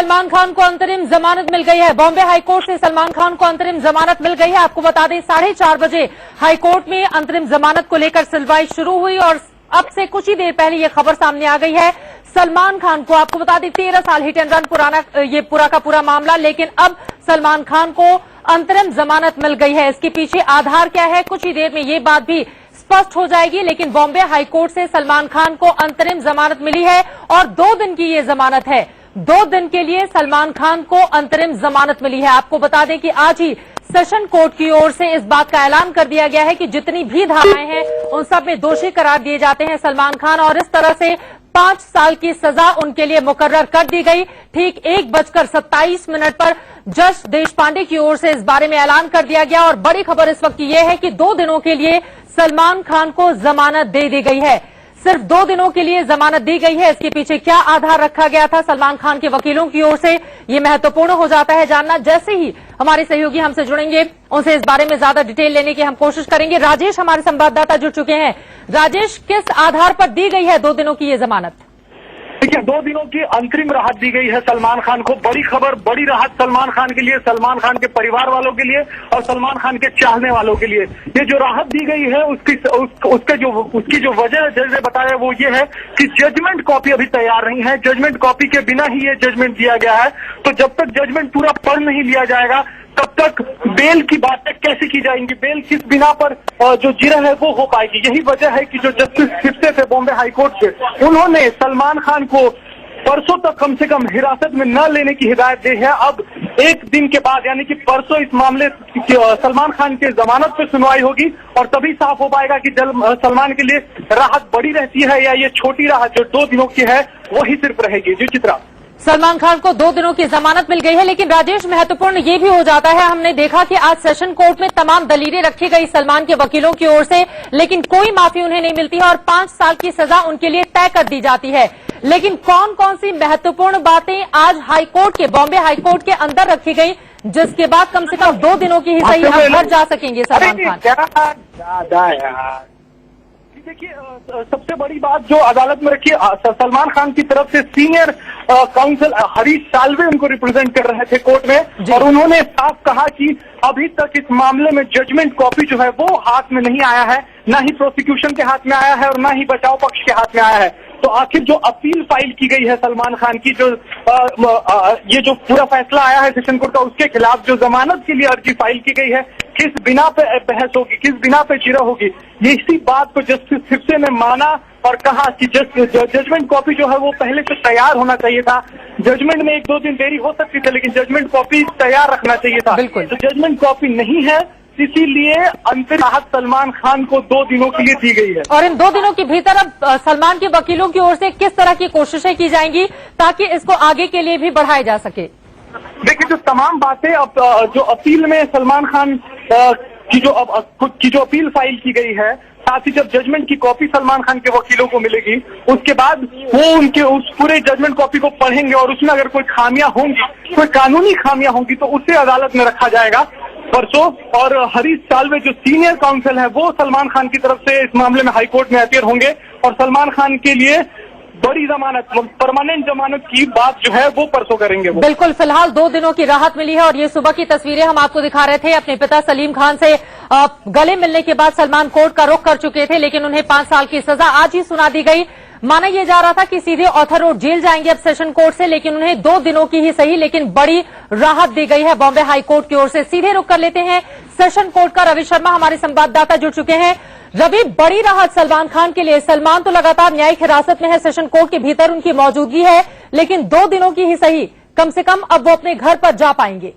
सलमान खान को अंतरिम जमानत मिल गई है। बॉम्बे हाईकोर्ट से सलमान खान को अंतरिम जमानत मिल गई है। आपको बता दें 4:30 बजे हाईकोर्ट में अंतरिम जमानत को लेकर सुनवाई शुरू हुई और अब से कुछ ही देर पहले ये खबर सामने आ गई है। सलमान खान को आपको बता दें 13 साल हिट एंड रन पुराना ये पूरा का पूरा मामला, लेकिन अब सलमान खान को अंतरिम जमानत मिल गई है। इसके पीछे आधार क्या है, कुछ ही देर में ये बात भी स्पष्ट हो जाएगी। लेकिन बॉम्बे हाईकोर्ट से सलमान खान को अंतरिम जमानत मिली है और 2 दिन की ये जमानत है। 2 दिन के लिए सलमान खान को अंतरिम जमानत मिली है। आपको बता दें कि आज ही सेशन कोर्ट की ओर से इस बात का ऐलान कर दिया गया है कि जितनी भी धाराएं हैं उन सब में दोषी करार दिए जाते हैं सलमान खान, और इस तरह से 5 साल की सजा उनके लिए मुकर्रर कर दी गई। ठीक 1:27 पर जज देशपांडे की ओर से इस बारे में ऐलान कर दिया गया और बड़ी खबर इस वक्त यह है कि 2 दिनों के लिए सलमान खान को जमानत दे दी गई है। सिर्फ 2 दिनों के लिए जमानत दी गई है। इसके पीछे क्या आधार रखा गया था सलमान खान के वकीलों की ओर से, ये महत्वपूर्ण हो जाता है जानना। जैसे ही हमारे सहयोगी हमसे जुड़ेंगे उनसे इस बारे में ज्यादा डिटेल लेने की हम कोशिश करेंगे। राजेश हमारे संवाददाता जुड़ चुके हैं। राजेश, किस आधार पर दी गई है 2 दिनों की ये जमानत? देखिए, 2 दिनों की अंतरिम राहत दी गई है सलमान खान को। बड़ी खबर, बड़ी राहत सलमान खान के लिए, सलमान खान के परिवार वालों के लिए और सलमान खान के चाहने वालों के लिए। ये जो राहत दी गई है उसकी जो वजह जज ने बताया वो ये है कि जजमेंट कॉपी अभी तैयार नहीं है। जजमेंट कॉपी के बिना ही ये जजमेंट दिया गया है। तो जब तक जजमेंट पूरा पढ़ नहीं लिया जाएगा तब तक बेल की बातें कैसे की जाएंगी, बेल किस बिना पर जो जिरह है वो हो पाएगी। यही वजह है कि जो जस्टिस सिप्से थे बॉम्बे हाईकोर्ट के, उन्होंने सलमान खान को परसों तक कम से कम हिरासत में न लेने की हिदायत दी है। अब 1 दिन के बाद यानी कि परसों इस मामले सलमान खान के जमानत पर सुनवाई होगी और तभी साफ हो पाएगा कि सलमान के लिए राहत बड़ी रहती है या ये छोटी राहत जो 2 दिनों की है वही सिर्फ रहेगी। जी चित्रा, सलमान खान को 2 दिनों की जमानत मिल गई है। लेकिन राजेश, महत्वपूर्ण ये भी हो जाता है, हमने देखा कि आज सेशन कोर्ट में तमाम दलीलें रखी गई सलमान के वकीलों की ओर से, लेकिन कोई माफी उन्हें नहीं मिलती है और 5 साल की सजा उनके लिए तय कर दी जाती है। लेकिन कौन कौन सी महत्वपूर्ण बातें आज हाईकोर्ट के, बॉम्बे हाईकोर्ट के अंदर रखी गई जिसके बाद कम से कम 2 दिनों की ही सही हम घर जा सकेंगे सलमान खान? देखिए, सबसे बड़ी बात जो अदालत में रखी, सलमान खान की तरफ से सीनियर काउंसिल हरीश साल्वे उनको रिप्रेजेंट कर रहे थे कोर्ट में और उन्होंने साफ कहा कि अभी तक इस मामले में जजमेंट कॉपी जो है वो हाथ में नहीं आया है, ना ही प्रोसिक्यूशन के हाथ में आया है और ना ही बचाव पक्ष के हाथ में आया है। तो आखिर जो अपील फाइल की गई है सलमान खान की, जो ये जो पूरा फैसला आया है सेशन कोर्ट का, उसके खिलाफ जो जमानत के लिए अर्जी फाइल की गई है, किस बिना पे बहस होगी, किस बिना पे जिरह होगी, ये इसी बात को जस्टिस सिप्से ने माना और कहा कि जजमेंट कॉपी जो है वो पहले से तैयार होना चाहिए था। जजमेंट में 1-2 दिन देरी हो सकती थी लेकिन जजमेंट कॉपी तैयार रखना चाहिए था। तो जजमेंट कॉपी नहीं है, इसीलिए अंतिम राहत सलमान खान को 2 दिनों के लिए दी गई है। और इन 2 दिनों के भीतर अब सलमान के वकीलों की ओर से किस तरह की कोशिशें की जाएंगी ताकि इसको आगे के लिए भी बढ़ाया जा सके? देखिए, जो तमाम बातें अब जो अपील में सलमान खान की जो अपील फाइल की गई है, साथ ही जब जजमेंट की कॉपी सलमान खान के वकीलों को मिलेगी उसके बाद वो उनके उस पूरे जजमेंट कॉपी को पढ़ेंगे और उसमें अगर कोई खामियां होंगी, कोई कानूनी खामियां होंगी तो उसे अदालत में रखा जाएगा परसों। और हरीश साल्वे जो सीनियर काउंसिल है वो सलमान खान की तरफ से इस मामले में हाईकोर्ट में अपीयर होंगे और सलमान खान के लिए बड़ी जमानत, परमानेंट जमानत की बात जो है वो परसों करेंगे वो। बिल्कुल, फिलहाल 2 दिनों की राहत मिली है और ये सुबह की तस्वीरें हम आपको दिखा रहे थे। अपने पिता सलीम खान से गले मिलने के बाद सलमान कोर्ट का रुख कर चुके थे, लेकिन उन्हें 5 साल की सजा आज ही सुना दी गई। माना यह जा रहा था कि सीधे ऑथर रोड जेल जाएंगे अब सेशन कोर्ट से, लेकिन उन्हें 2 दिनों की ही सही लेकिन बड़ी राहत दी गई है बॉम्बे हाईकोर्ट की ओर से। सीधे रुख कर लेते हैं सेशन कोर्ट का। रवि शर्मा हमारे संवाददाता जुड़ चुके हैं। रवि, बड़ी राहत सलमान खान के लिए। सलमान तो लगातार न्यायिक हिरासत में है, सेशन कोर्ट के भीतर उनकी मौजूदगी है, लेकिन 2 दिनों की ही सही कम से कम अब वो अपने घर पर जा पाएंगे।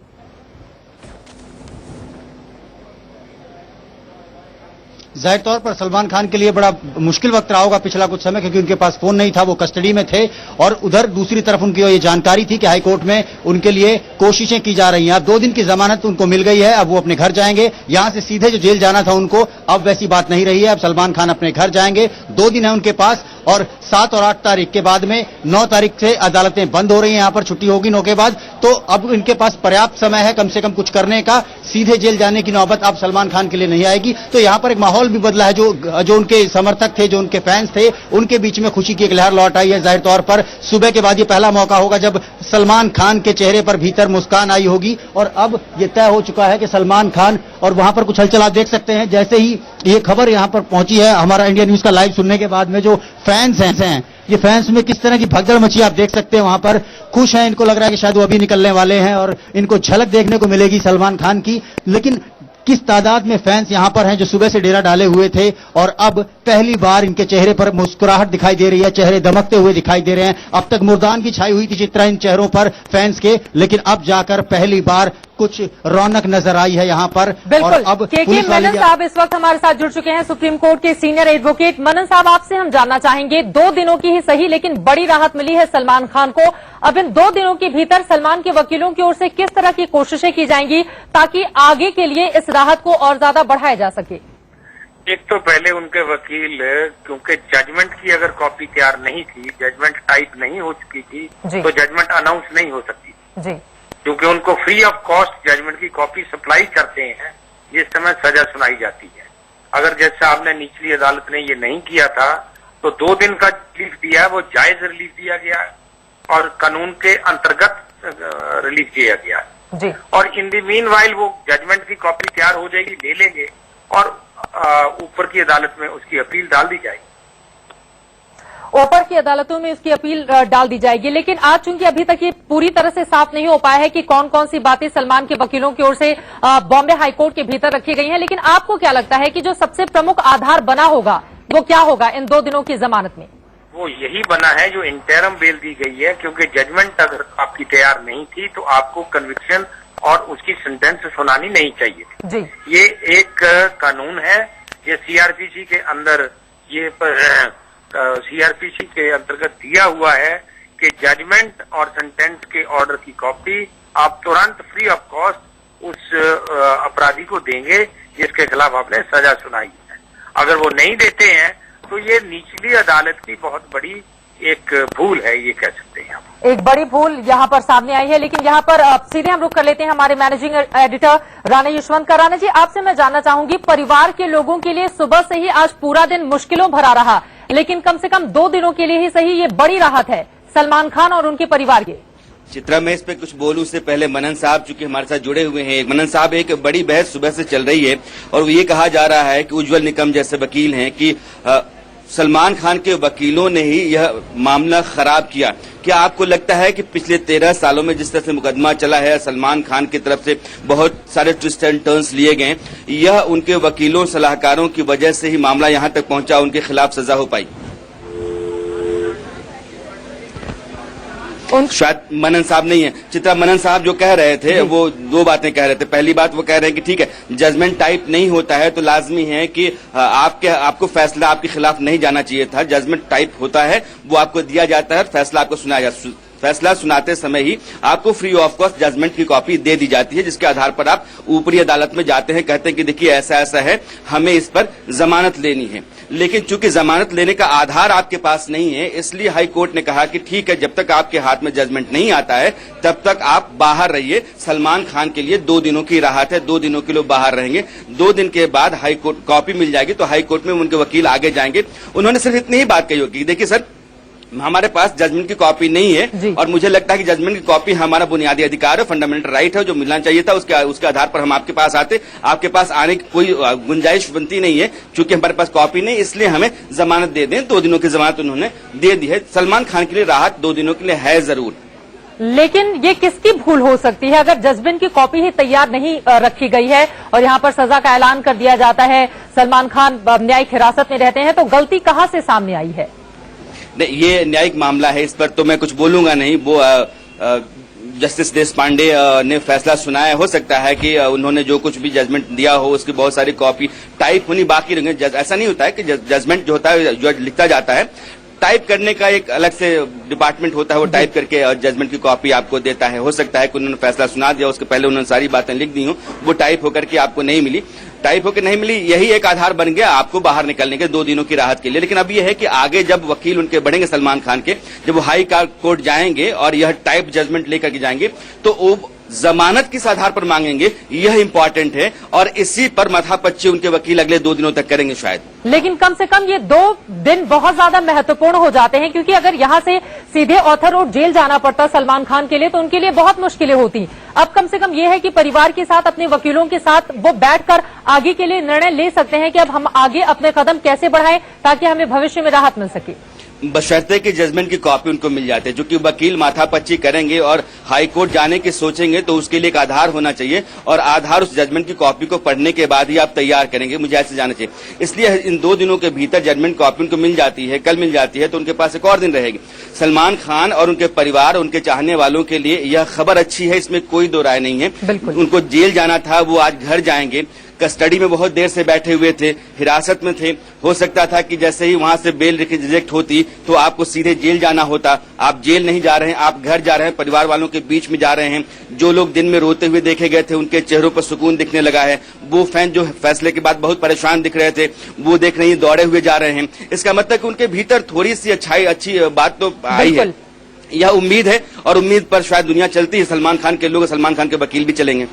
जाहिर तौर पर सलमान खान के लिए बड़ा मुश्किल वक्त रहा होगा पिछला कुछ समय, क्योंकि उनके पास फोन नहीं था, वो कस्टडी में थे और उधर दूसरी तरफ उनकी ये जानकारी थी कि हाईकोर्ट में उनके लिए कोशिशें की जा रही हैं। अब 2 दिन की जमानत उनको मिल गई है, अब वो अपने घर जाएंगे। यहां से सीधे जो जेल जाना था उनको, अब वैसी बात नहीं रही है। अब सलमान खान अपने घर जाएंगे। 2 दिन है उनके पास और 7 और 8 तारीख के बाद में 9 तारीख से अदालतें बंद हो रही हैं। यहां पर छुट्टी होगी 9 के बाद। तो अब इनके पास पर्याप्त समय है कम से कम कुछ करने का। सीधे जेल जाने की नौबत अब सलमान खान के लिए नहीं आएगी। तो यहाँ पर एक माहौल भी बदला है। जो उनके समर्थक थे, जो उनके फैंस थे, उनके बीच में खुशी की एक लहर लौट आई है। जाहिर तौर पर सुबह के बाद ये पहला मौका होगा जब सलमान खान के चेहरे पर भीतर मुस्कान आई होगी। और अब ये तय हो चुका है कि सलमान खान, और वहां पर कुछ हलचल आप देख सकते हैं। जैसे ही ये खबर यहां पर पहुंची है, हमारा इंडिया न्यूज का लाइव सुनने के बाद में जो फैंस हैं, ये फैंस में किस तरह की भगदड़ मची आप देख सकते हैं। वहां पर खुश हैं, इनको लग रहा है कि शायद वो अभी निकलने वाले हैं और इनको झलक देखने को मिलेगी सलमान खान की। लेकिन किस तादाद में फैंस यहां पर हैं जो सुबह से डेरा डाले हुए थे और अब पहली बार इनके चेहरे पर मुस्कुराहट दिखाई दे रही है, चेहरे दमकते हुए दिखाई दे रहे हैं। अब तक मुर्दान की छाई हुई थी चित्रा इन चेहरों पर फैंस के, लेकिन अब जाकर पहली बार कुछ रौनक नजर आई है यहां पर। बिल्कुल। और अब के मनन साहब इस वक्त हमारे साथ जुड़ चुके हैं, सुप्रीम कोर्ट के सीनियर एडवोकेट। मनन साहब, आपसे हम जानना चाहेंगे, 2 दिनों की ही सही लेकिन बड़ी राहत मिली है सलमान खान को। अब इन 2 दिनों के भीतर सलमान के वकीलों की ओर से किस तरह की कोशिशें की जाएंगी ताकि आगे के लिए इस राहत को और ज्यादा बढ़ाया जा सके? एक तो पहले उनके वकील, क्योंकि जजमेंट की अगर कॉपी तैयार नहीं थी, जजमेंट टाइप नहीं हो चुकी थी, तो जजमेंट अनाउंस नहीं हो सकती जी, क्योंकि उनको फ्री ऑफ कॉस्ट जजमेंट की कॉपी सप्लाई करते हैं जिस समय सजा सुनाई जाती है। अगर जैसे आपने निचली अदालत ने ये नहीं किया था तो 2 दिन का रिलीफ दिया, वो जायज रिलीफ दिया गया और कानून के अंतर्गत रिलीफ दिया गया जी। और इन द मीन वाइल वो जजमेंट की कॉपी तैयार हो जाएगी, ले लेंगे और ऊपर की अदालत में उसकी अपील डाल दी जाएगी। ऊपर की अदालतों में उसकी अपील डाल दी जाएगी। लेकिन आज चूंकि अभी तक ये पूरी तरह से साफ नहीं हो पाया है कि कौन कौन सी बातें सलमान के वकीलों की ओर से बॉम्बे हाईकोर्ट के भीतर रखी गई हैं, लेकिन आपको क्या लगता है कि जो सबसे प्रमुख आधार बना होगा वो क्या होगा इन 2 दिनों की जमानत में? वो यही बना है जो इंटरम बेल दी गई है, क्योंकि जजमेंट अगर आपकी तैयार नहीं थी तो आपको कन्विक्शन और उसकी सेंटेंस सुनानी नहीं चाहिए जी। ये एक कानून है, ये सीआरपीसी के अंदर, ये सीआरपीसी के अंतर्गत दिया हुआ है कि जजमेंट और सेंटेंस के ऑर्डर की कॉपी आप तुरंत फ्री ऑफ कॉस्ट उस अपराधी को देंगे जिसके खिलाफ आपने सजा सुनाई है। अगर वो नहीं देते हैं तो ये निचली अदालत की बहुत बड़ी एक भूल है, ये कह सकते हैं आप। एक बड़ी भूल यहाँ पर सामने आई है। लेकिन यहाँ पर सीधे हम रुक कर लेते हैं हमारे मैनेजिंग एडिटर राणा यशवंत का। राणा जी, आपसे मैं जानना चाहूंगी, परिवार के लोगों के लिए सुबह से ही आज पूरा दिन मुश्किलों भरा रहा, लेकिन कम से कम 2 दिनों के लिए ही सही ये बड़ी राहत है सलमान खान और उनके परिवार के। चित्रा, मैं इस पे कुछ बोलूं उससे पहले मनन साहब चूंकि हमारे साथ जुड़े हुए हैं। मनन साहब, एक बड़ी बहस सुबह से चल रही है और ये कहा जा रहा है कि उज्जवल निकम जैसे वकील हैं कि सलमान खान के वकीलों ने ही यह मामला खराब किया। क्या आपको लगता है कि पिछले 13 सालों में जिस तरह से मुकदमा चला है, सलमान खान की तरफ से बहुत सारे ट्विस्ट एंड टर्न्स लिए गए, यह उनके वकीलों सलाहकारों की वजह से ही मामला यहां तक पहुंचा, उनके खिलाफ सजा हो पाई? शायद मनन साहब नहीं है। चित्रा, मनन साहब जो कह रहे थे वो 2 बातें कह रहे थे। पहली बात वो कह रहे हैं कि ठीक है, जजमेंट टाइप नहीं होता है तो लाजमी है कि आपको फैसला आपके खिलाफ नहीं जाना चाहिए था। जजमेंट टाइप होता है, वो आपको दिया जाता है, फैसला आपको सुनाया जाता है। फैसला सुनाते समय ही आपको फ्री ऑफ कॉस्ट जजमेंट की कॉपी दे दी जाती है, जिसके आधार पर आप ऊपरी अदालत में जाते हैं, कहते हैं कि देखिए ऐसा ऐसा है, हमें इस पर जमानत लेनी है। लेकिन चूंकि जमानत लेने का आधार आपके पास नहीं है, इसलिए हाई कोर्ट ने कहा कि ठीक है, जब तक आपके हाथ में जजमेंट नहीं आता है तब तक आप बाहर रहिए। सलमान खान के लिए 2 दिनों की राहत है, 2 दिनों के लिए बाहर रहेंगे। 2 दिन के बाद हाई कोर्ट कॉपी मिल जाएगी तो हाई कोर्ट में उनके वकील आगे जाएंगे। उन्होंने सिर्फ इतनी ही बात कही होगी, देखिए सर, हमारे पास जजमेंट की कॉपी नहीं है और मुझे लगता है कि जजमेंट की कॉपी हमारा बुनियादी अधिकार है, फंडामेंटल राइट है, जो मिलना चाहिए था। उसके आधार पर हम आपके पास आते, आपके पास आने की कोई गुंजाइश बनती नहीं है। चूंकि हमारे पास कॉपी नहीं, इसलिए हमें जमानत दे दें। 2 दिनों की जमानत उन्होंने दे दी है। सलमान खान के लिए राहत 2 दिनों के लिए है जरूर, लेकिन ये किसकी भूल हो सकती है अगर जजमेंट की कॉपी ही तैयार नहीं रखी गई है और यहाँ पर सजा का ऐलान कर दिया जाता है, सलमान खान न्यायिक हिरासत में रहते हैं, तो गलती कहाँ से सामने आई है? नहीं, ये न्यायिक मामला है, इस पर तो मैं कुछ बोलूंगा नहीं। वो जस्टिस देश पांडे ने फैसला सुनाया, हो सकता है कि उन्होंने जो कुछ भी जजमेंट दिया हो उसकी बहुत सारी कॉपी टाइप होनी बाकी रह गई। ऐसा नहीं होता है कि जजमेंट जो होता है, जो लिखता जाता है, टाइप करने का एक अलग से डिपार्टमेंट होता है, वो टाइप करके जजमेंट की कॉपी आपको देता है। हो सकता है कि उन्होंने फैसला सुना दिया, उसके पहले उन्होंने सारी बातें लिख दी हो, वो टाइप होकर के आपको नहीं मिली। टाइप होकर नहीं मिली, यही एक आधार बन गया आपको बाहर निकलने के 2 दिनों की राहत के लिए। लेकिन अब यह है कि आगे जब वकील उनके बढ़ेंगे सलमान खान के, जब वो हाई कोर्ट जाएंगे और यह टाइप जजमेंट लेकर के जाएंगे तो वो जमानत किस आधार पर मांगेंगे, यह इंपॉर्टेंट है और इसी पर माथापच्ची उनके वकील अगले 2 दिनों तक करेंगे शायद। लेकिन कम से कम ये 2 दिन बहुत ज्यादा महत्वपूर्ण हो जाते हैं, क्योंकि अगर यहां से सीधे ऑथर रोड जेल जाना पड़ता सलमान खान के लिए तो उनके लिए बहुत मुश्किलें होती। अब कम से कम ये है कि परिवार के साथ, अपने वकीलों के साथ वो बैठकर आगे के लिए निर्णय ले सकते हैं कि अब हम आगे अपने कदम कैसे बढ़ाएं ताकि हमें भविष्य में राहत मिल सके। बशर्ते कि जजमेंट की कॉपी उनको मिल जाते हैं, जो कि वकील माथापच्ची करेंगे और हाई कोर्ट जाने की सोचेंगे तो उसके लिए एक आधार होना चाहिए और आधार उस जजमेंट की कॉपी को पढ़ने के बाद ही आप तैयार करेंगे, मुझे ऐसे जाना चाहिए। इसलिए इन 2 दिनों के भीतर जजमेंट कॉपी उनको मिल जाती है, कल मिल जाती है तो उनके पास एक और दिन रहेगी। सलमान खान और उनके परिवार, उनके चाहने वालों के लिए यह खबर अच्छी है, इसमें कोई दो राय नहीं है। उनको जेल जाना था, वो आज घर जाएंगे। कस्टडी में बहुत देर से बैठे हुए थे, हिरासत में थे, हो सकता था कि जैसे ही वहां से बेल रिजेक्ट होती तो आपको सीधे जेल जाना होता। आप जेल नहीं जा रहे हैं, आप घर जा रहे हैं, परिवार वालों के बीच में जा रहे हैं। जो लोग दिन में रोते हुए देखे गए थे उनके चेहरों पर सुकून दिखने लगा है। वो फैन जो फैसले के बाद बहुत परेशान दिख रहे थे वो देख रहे हैं दौड़े हुए जा रहे हैं। इसका मतलब कि उनके भीतर थोड़ी सी अच्छी बात तो आई है। यह उम्मीद है और उम्मीद पर शायद दुनिया चलती है। सलमान खान के लोग, सलमान खान के वकील भी चलेंगे।